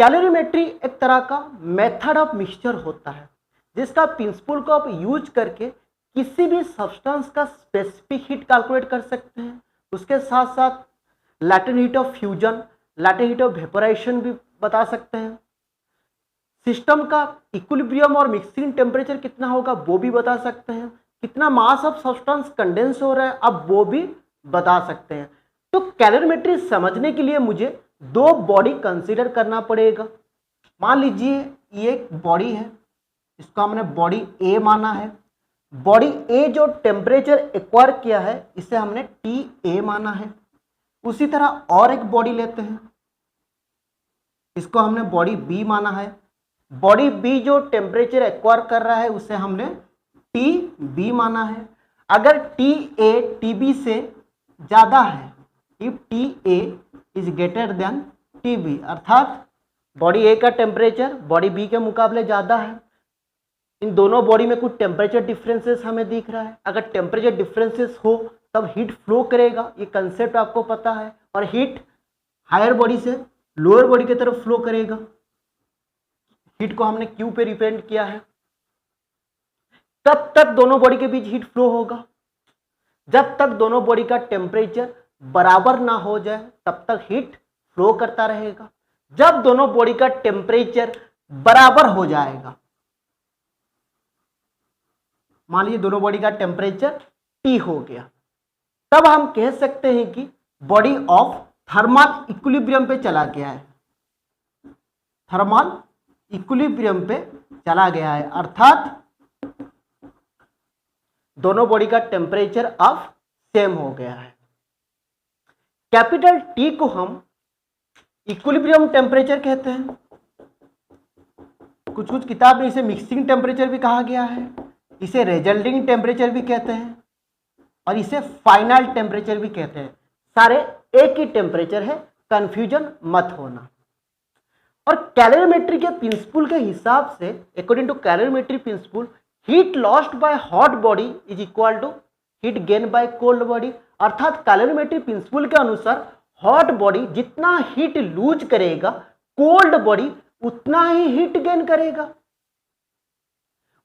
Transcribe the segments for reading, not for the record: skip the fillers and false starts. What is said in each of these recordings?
Calorimetry एक तरह का मेथड ऑफ मिक्सचर होता है जिसका प्रिंसिपल को आप यूज करके किसी भी सब्सटेंस का स्पेसिफिक हीट कैलकुलेट कर सकते हैं। उसके साथ साथ latent heat of fusion, latent heat of vaporisation भी बता सकते हैं। सिस्टम का इक्विलिब्रियम और मिक्सिंग टेम्परेचर कितना होगा वो भी बता सकते हैं। कितना मास ऑफ सब्सटेंस कंडेंस हो रहा है अब वो भी बता सकते हैं। तो कैलोरीमेट्री समझने के लिए मुझे दो बॉडी कंसीडर करना पड़ेगा। मान लीजिए ये एक बॉडी है, इसको हमने बॉडी ए माना है। बॉडी ए जो टेम्परेचर एक्वायर किया है इसे हमने टी ए माना है। उसी तरह और एक बॉडी लेते हैं, इसको हमने बॉडी बी माना है। बॉडी बी जो टेम्परेचर एक्वायर कर रहा है उसे हमने टी बी माना है। अगर टी ए टी बी से ज़्यादा है, if T A is greater than T B, अर्थात बॉडी ए का टेम्परेचर बॉडी बी के मुकाबले ज़्यादा है, इन दोनों बॉडी में कुछ टेम्परेचर डिफरेंसेस हमें दिख रहा है। अगर टेम्परेचर डिफरेंसेस हो तब हीट फ्लो करेगा, ये कंसेप्ट आपको पता है। और हीट हायर बॉडी से लोअर बॉडी की तरफ फ्लो करेगा। हीट को हमने क्यू पे रिप्रेजेंट किया है। तब तक दोनों बॉडी के बीच हीट फ्लो होगा जब तक दोनों बॉडी का टेम्परेचर बराबर ना हो जाए, तब तक हीट फ्लो करता रहेगा। जब दोनों बॉडी का टेम्परेचर बराबर हो जाएगा, मान लीजिए दोनों बॉडी का टेम्परेचर T हो गया, तब हम कह सकते हैं कि बॉडी ऑफ थर्मल इक्विलिब्रियम पे चला गया है। थर्मल इक्विलिब्रियम पे चला गया है, अर्थात दोनों बॉडी का टेम्परेचर अब सेम हो गया है। कैपिटल टी को हम इक्विलिब्रियम टेम्परेचर कहते हैं। कुछ कुछ किताब में इसे मिक्सिंग टेम्परेचर भी कहा गया है, इसे रिजल्टिंग टेम्परेचर भी कहते हैं और इसे फाइनल टेम्परेचर भी कहते हैं। सारे एक ही टेम्परेचर है, कंफ्यूजन मत होना। और कैलोरीमेट्री के प्रिंसिपल के हिसाब से, according to calorimetry principle, heat lost by hot body is equal to heat gain by cold body. अर्थात कैलोरीमेट्री प्रिंसिपल के अनुसार हॉट बॉडी जितना हीट लूज करेगा, कोल्ड बॉडी उतना ही हीट गेन करेगा।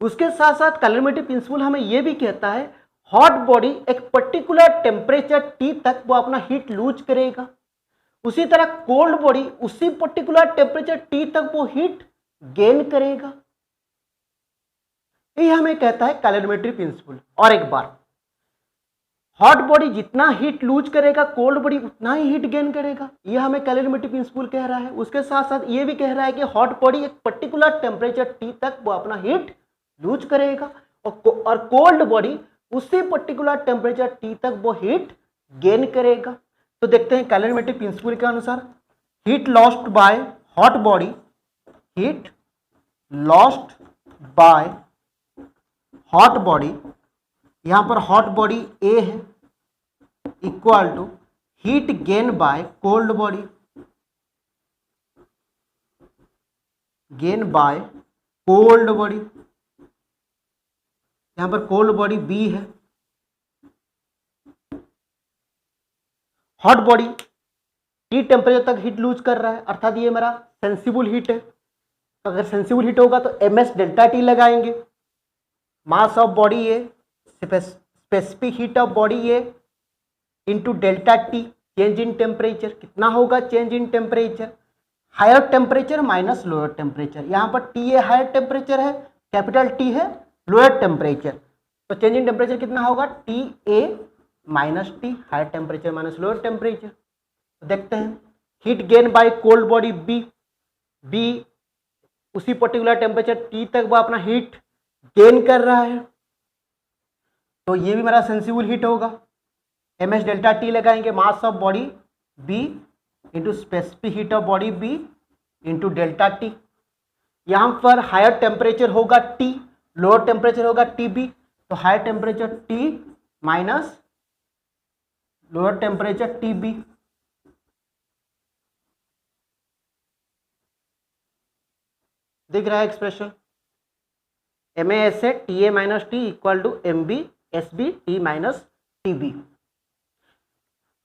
उसके साथ साथ कैलोरीमेट्री प्रिंसिपल हमें यह भी कहता है हॉट बॉडी एक पर्टिकुलर टेम्परेचर टी तक वो अपना हीट लूज करेगा, उसी तरह कोल्ड बॉडी उसी पर्टिकुलर टेम्परेचर टी तक वो हीट गेन करेगा। ये हमें कहता है कैलोरीमेट्री प्रिंसिपल। और एक बार, हॉट बॉडी जितना हीट लूज करेगा, कोल्ड बॉडी उतना ही हीट गेन करेगा, ये हमें कैलोरीमेट्री प्रिंसिपल कह रहा है। उसके साथ साथ ये भी कह रहा है कि हॉट बॉडी एक पर्टिकुलर टेम्परेचर टी तक वो अपना हीट लूज करेगा और कोल्ड बॉडी उसी पर्टिकुलर टेम्परेचर टी तक वो हीट गेन करेगा। तो देखते हैं कैलोरीमेट्री प्रिंसिपल के अनुसार heat lost by hot body, heat lost by hot body, यहां पर हॉट बॉडी ए है, equal to heat gain by cold body, gain by cold body, यहां पर कोल्ड बॉडी बी है। हॉट बॉडी टी टेम्परेचर तक heat lose कर रहा है, अर्थात ये मेरा सेंसिबल हीट है। अगर सेंसिबल हीट होगा तो ms डेल्टा टी लगाएंगे। Mass of body A, specific heat of body A into delta T, change in temperature. कितना होगा change in temperature? Higher temperature minus lower temperature. यहाँ पर टी ए हायर टेम्परेचर है, capital T है lower temperature, तो change in temperature कितना होगा? T A minus T, higher temperature minus lower temperature. तो देखते हैं heat gain by cold body B, B उसी पर्टिकुलर टेम्परेचर टी तक वो अपना हीट गेन कर रहा है, तो ये भी मेरा सेंसिबल हीट होगा। ms डेल्टा टी लगाएंगे, mass of body B into specific heat of body B into delta T. यहाँ पर हायर टेम्परेचर होगा टी, लोअर टेम्परेचर होगा टी बी, तो higher temperature T minus lower temperature T B. दिख रहा है expression? M A S A T A minus T equal to M B S B T minus T B.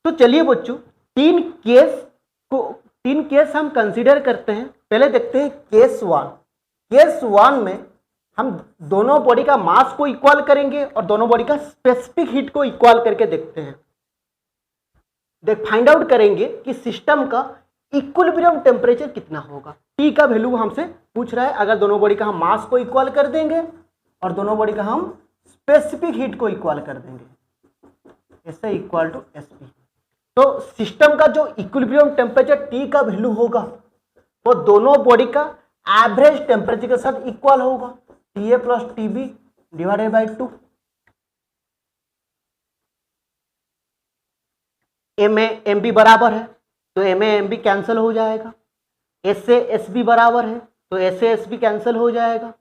तो चलिए बच्चों, तीन case को 3 केस हम कंसीडर करते हैं। पहले देखते हैं केस 1। केस 1 में हम दोनों बॉडी का मास को इक्वल करेंगे और दोनों बॉडी का स्पेसिफिक हीट को इक्वल करके देखते हैं। फाइंड आउट करेंगे कि सिस्टम का इक्विलिब्रियम टेम्परेचर कितना होगा। टी का वैल्यू हमसे पूछ रहा है। अगर दोनों बॉडी का हम मास को इक्वल कर देंगे और दोनों बॉडी का हम स्पेसिफिक हीट को इक्वल कर देंगे, ऐसे इक्वल टू एसपी, तो सिस्टम का जो इक्विलिब्रियम टेम्परेचर टी का वैल्यू होगा वो दोनों बॉडी का एवरेज टेम्परेचर के साथ इक्वल होगा, T A plus T B divided by 2। M A M B बराबर है तो M A M B cancel हो जाएगा। एस ए एस बी बराबर है तो S A S B cancel हो जाएगा।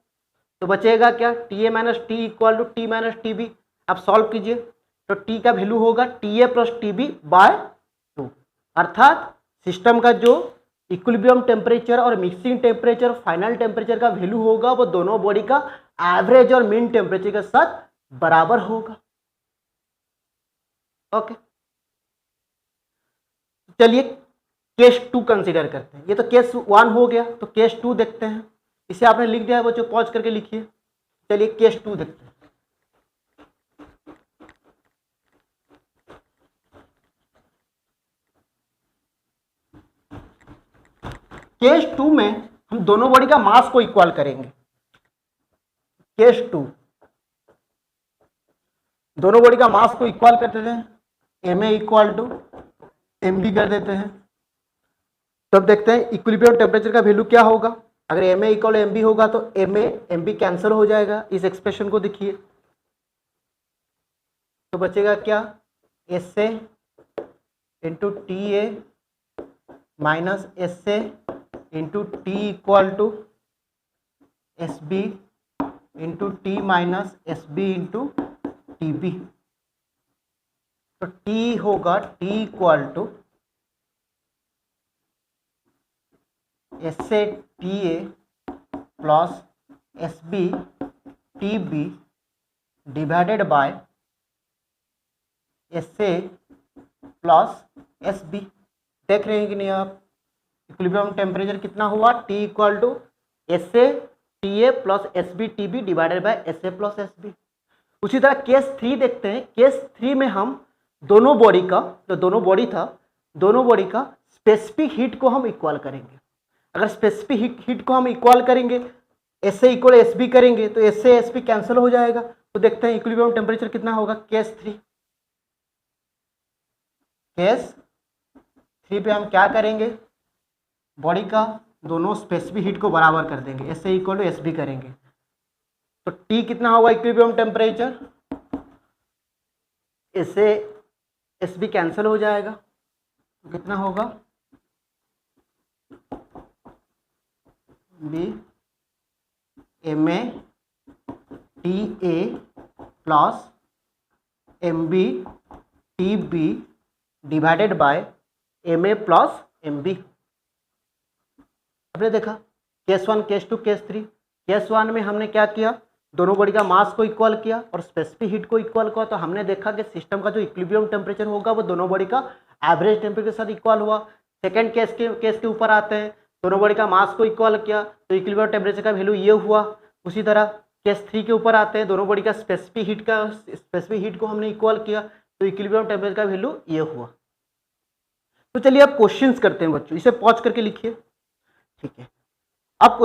तो बचेगा क्या, T A minus T equal to T minus T B. आप सॉल्व कीजिए तो टी का वैल्यू होगा T A plus T B by 2। अर्थात सिस्टम का जो इक्विलिब्रियम टेम्परेचर और मिक्सिंग टेम्परेचर फाइनल टेम्परेचर का वैल्यू होगा वो दोनों बॉडी का एवरेज और मीन टेम्परेचर के साथ बराबर होगा। ओके, चलिए केस 2 कंसीडर करते हैं। ये तो केस 1 हो गया, तो केस 2 देखते हैं। इसे आपने लिख दिया है बच्चों, पॉज करके लिखिए। चलिए केस 2 देखते हैं। केस 2 में हम दोनों बॉडी का मास को इक्वल करेंगे। केस 2 दोनों बॉडी का मास को इक्वल कर देते हैं, M A equal to M B कर देते हैं। तब देखते हैं इक्विलिब्रियम टेम्परेचर का वैल्यू क्या होगा। अगर M A equal M B होगा तो M A M B cancel हो जाएगा। इस एक्सप्रेशन को देखिए तो बचेगा क्या, S A into T A minus S A into T equal to S B into T minus S B into T B. तो टी होगा T equal to S A T A plus S B T B divided by S A plus S B. देख रहे हैं कि नहीं आप, equilibrium temperature कितना हुआ, T equal to S A T A plus S B T B divided by S A plus S B. उसी तरह केस 3 देखते हैं। केस 3 में हम दोनों बॉडी का, जो दोनों बॉडी था, दोनों बॉडी का स्पेसिफिक हीट को हम इक्वल करेंगे। अगर स्पेसिफिक हीट को हम इक्वल करेंगे, S A equal S B करेंगे तो S A S B cancel हो जाएगा। तो देखते हैं इक्विलिब्रियम टेम्परेचर कितना होगा केस 3। केस 3 पे हम क्या करेंगे, बॉडी का दोनों स्पेसिफिक हीट को बराबर कर देंगे, S A equal to S B करेंगे। तो टी कितना होगा equilibrium temperature, S A S B cancel हो जाएगा। तो कितना होगा, B M A T A plus M B T B divided by M A plus M B. आपने देखा केस 1 केस 2 केस 3। केस 1 में हमने क्या किया, दोनों बॉडी का मास को इक्वल किया और स्पेसिफिक हीट को इक्वल किया। तो हमने देखा कि सिस्टम का जो इक्विलिब्रियम टेम्परेचर होगा वो दोनों बॉडी का एवरेज टेम्परेचर के साथ इक्वल हुआ। सेकंड केस के ऊपर आते हैं, दोनों बॉडी का मास को इक्वल किया तो इक्विलिब्रियम टेम्परेचर का वैल्यू ये हुआ। उसी तरह केस 3 के ऊपर आते हैं, दोनों बॉडी का स्पेसिफिक हीट को हमने इक्वल किया तो इक्विलिब्रियम टेम्परेचर का वैल्यू ये हुआ। तो चलिए अब क्वेश्चंस करते हैं बच्चों, इसे पॉज करके लिखिए। ठीक है, अब